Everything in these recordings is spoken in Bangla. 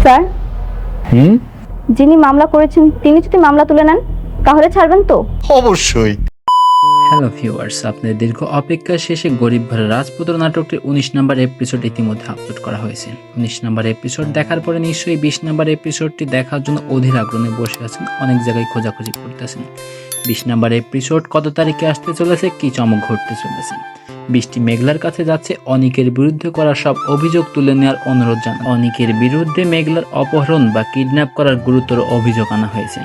স্যার, যিনি মামলা করেছেন তিনি যদি মামলা তুলে নেন তাহলে ছাড়বেন তো? অবশ্যই। হ্যালো ভিউয়ার্স, আপনাদের দীর্ঘ অপেক্ষা শেষে গরিব ঘরের রাজপুত্র নাটকটির 19 নম্বর এপিসোড ইতিমধ্যে আপলোড করা হয়েছে। 19 নম্বর এপিসোড দেখার পরে নিশ্চয়ই 20 নম্বর এপিসোডটি দেখার জন্য অধীর আগ্রহে বসে আছেন, অনেক জায়গায় খোঁজাখুঁজি করতেছেন। 20 নম্বর এপিসোড কত তারিখে আসতে চলেছে, কি চমক ঘটতে চলেছে। বৃষ্টি মেঘলার কাছে যাচ্ছে অনিকের বিরুদ্ধে করা সব অভিযোগ তুলে নেওয়ার অনুরোধ জানান। অনিকের বিরুদ্ধে মেঘলার অপহরণ বা কিডন্যাপ করার গুরুতর অভিযোগ আনা হয়েছে।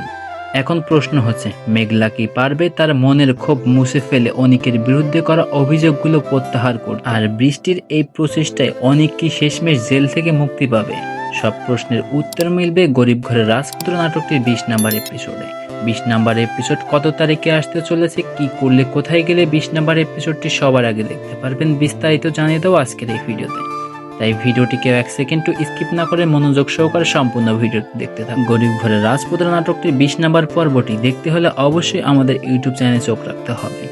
এখন প্রশ্ন হচ্ছে, মেঘলা কি পারবে তার মনের ক্ষোভ মুছে ফেলে অনিকের বিরুদ্ধে করা অভিযোগগুলো প্রত্যাহার করতে? আর বৃষ্টির এই প্রচেষ্টায় অনিক কি শেষমেশ জেল থেকে মুক্তি পাবে? সব প্রশ্নের উত্তর মিলবে গরিব ঘরের রাজপুত্র নাটকটির 20 নম্বর এপিসোডে। 20 নম্বর এপিসোড কত তারিখে আসতে চলেছে, কি করলে কোথায় গেলে 20 নম্বর এপিসোডটি সবার আগে দেখতে পারবেন, বিস্তারিত জানিয়ে দেবো আজকের এই ভিডিওতে। তাই ভিডিওটিকে 1 সেকেন্ড স্কিপ না করে মনোযোগ সহকারে সম্পূর্ণ ভিডিওটি দেখতে থাকুন। গরিব ঘরের রাজপুত্র নাটকটির 20 নম্বর পর্বটি দেখতে হলে অবশ্যই আমাদের ইউটিউব চ্যানেলে চোখ রাখতে হবে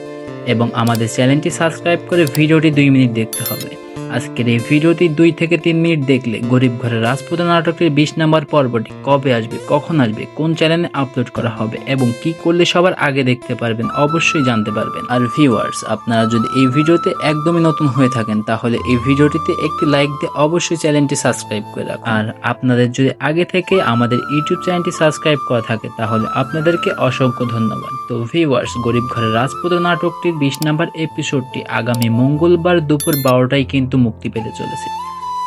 এবং আমাদের চ্যানেলটি সাবস্ক্রাইব করে ভিডিওটি 2 মিনিট দেখতে হবে। আজকের এই ভিডিওটি 2 থেকে 3 মিনিট দেখলে গরিব ঘরের রাজপুত্র নাটকটির 20 নম্বর পর্বটি কবে আসবে, কখন আসবে, কোন চ্যানেলে আপলোড করা হবে এবং কি করলে সবার আগে দেখতে পারবেন অবশ্যই জানতে পারবেন। আর ভিউয়ার্স, আপনারা যদি এই ভিডিওতে একদমই নতুন হয়ে থাকেন তাহলে এই ভিডিওটিতে একটি লাইক দিয়ে অবশ্যই চ্যানেলটি সাবস্ক্রাইব করে রাখুন। আর আপনাদের যদি আগে থেকে আমাদের ইউটিউব চ্যানেলটি সাবস্ক্রাইব করা থাকে তাহলে আপনাদেরকে অসংখ্য ধন্যবাদ। তো ভিউয়ার্স, গরিব ঘরের রাজপুত্র নাটকটির 20 নম্বর এপিসোডটি আগামী মঙ্গলবার দুপুর 12টায় কিন্তু মুক্তি পেতে চলেছে।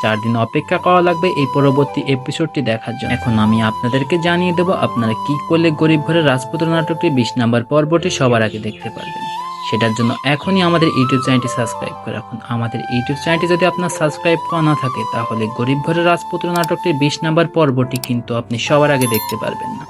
4 দিন অপেক্ষা করা লাগবে এই পরবর্তী এপিসোডটি দেখার জন্য। এখন আমি আপনাদেরকে জানিয়ে দেব আপনারা কি করলে গরিব ঘরের রাজপুত্র নাটকটির 20 নম্বর পর্বটি সবার আগে দেখতে পারবেন। সেটার জন্য এখনই আমাদের ইউটিউব চ্যানেলটি সাবস্ক্রাইব করে রাখুন। আমাদের ইউটিউব চ্যানেলটি যদি আপনার সাবস্ক্রাইব করা না থাকে তাহলে গরিব ঘরের রাজপুত্র নাটকটির 20 নম্বর পর্বটি কিন্তু আপনি সবার আগে দেখতে পারবেন না।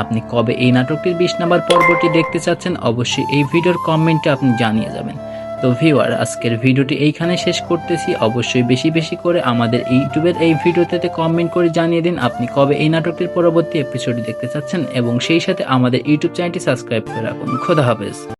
আপনি কবে এই নাটকটির 20 নম্বর পর্বটি দেখতে চাচ্ছেন অবশ্যই এই ভিডিওর কমেন্টে আপনি জানিয়ে যাবেন। তো ভিউয়ার, আজকের ভিডিওটি এইখানে শেষ করতেছি। অবশ্যই বেশি বেশি করে আমাদের ইউটিউবের এই ভিডিওতে কমেন্ট করে জানিয়ে দিন আপনি কবে এই নাটকটির পরবর্তী এপিসোড দেখতে চাচ্ছেন এবং সেই সাথে আমাদের ইউটিউব চ্যানেলটি সাবস্ক্রাইব করে রাখুন। খোদা হাফেজ।